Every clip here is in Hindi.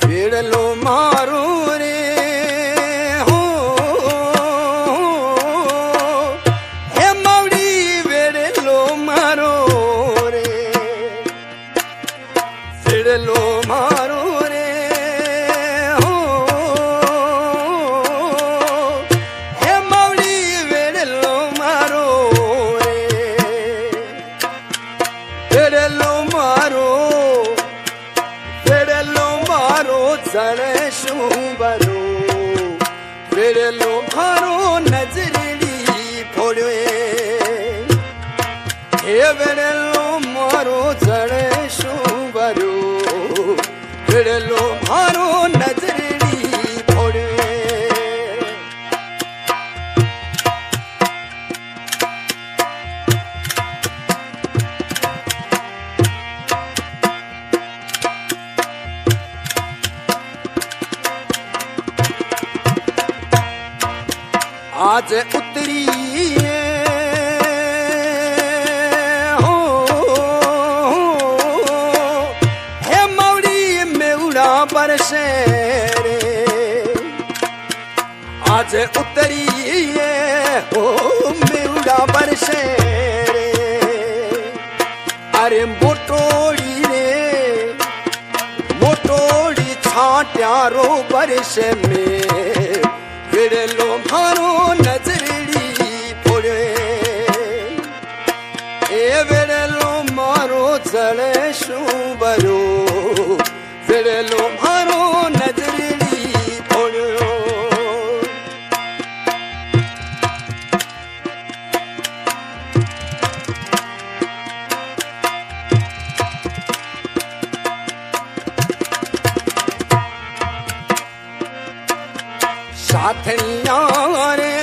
વેડલો મારો રે હો હે માવડી વેડલો મારો રે વેડલો મારો રે હો હે માવડી વેડલો મારો રે વેડલો મારો જણે શું બરો વેડલો મારો નજરેડી ફોડ્યો હે વેડલો મારો જણે શું બરો વેડલો મારો નજરેડી ફોડ્યો आज उतरी हो हे मौड़ी मेउड़ा बरसे रे आज उतरी हो मेउड़ा बरसे रे अरे मोटोड़ी रे मोटोड़ी छाट्यारो बरसे में वेडलो मारो नजरेडी फोड़े ए वेडलो मारो जले शू बरो वेडलो मारो नजरेडी फोड़ो साथनिया रे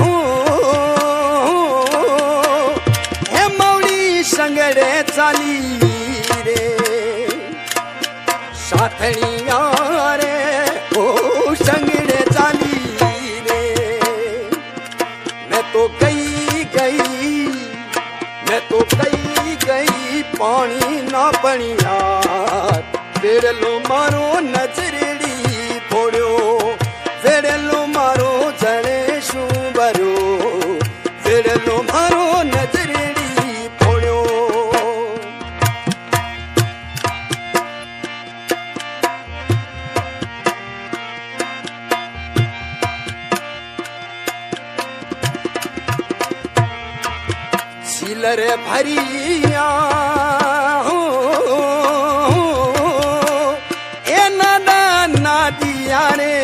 हो हे मौड़ी संगड़े चाली रे साथनिया रे हो संगड़े चाली रे मैं तो गई पानी ना बनिया वेडलो मारो नजरेडी फोड़ो वेडलो मारो जने शू बरो वेडलो मारो नजरेडी फोड़ो चिलर भरिया हो ए नाना नादिया रे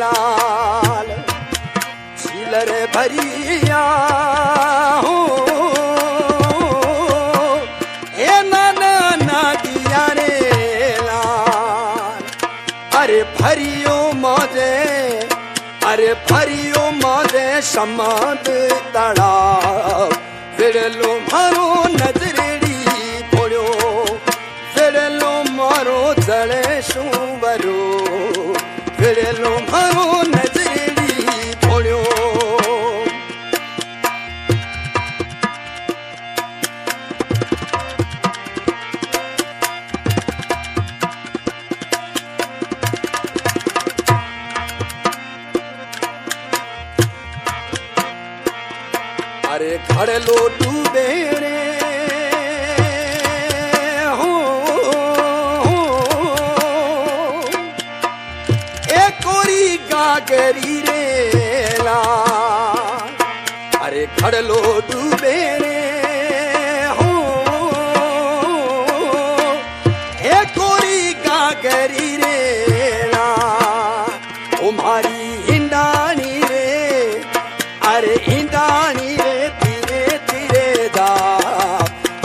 लाल चिलर भरिया हो ए नाना नादिया रे लाल अरे भरियो माजे समाद तड़ाव वेडलो मारो नजरेडी फोड़ो वेडलो मारो जले शू बरो वेडलो मारो नजरेडी फोड़ो अरे घड़लो डूबे रे हो गागरी रे ला अरे खड़लो डूबे रे हो हे कोरी गागरी रे ला तुम्हारी हिंडानी रे अरे हिंडानी रे धीरे धीरे दा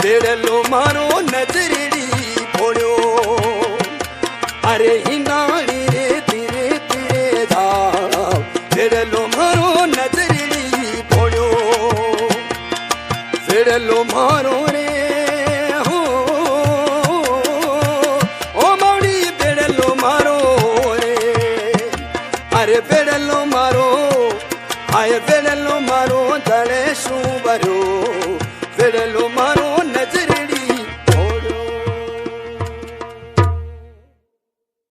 बेड़लो मारो नजरेड़ी फोड़ो अरे हिंडानी रे धीरे धीरे दा बेड़लो मारो नजरेड़ी फोड़ो बेड़लो मारो रे हो ओ मौड़ी बेड़लो मारो रे अरे बेड़लो मारो आए बेड़लो मारो तले शू बरो बेड़लो मारो नजर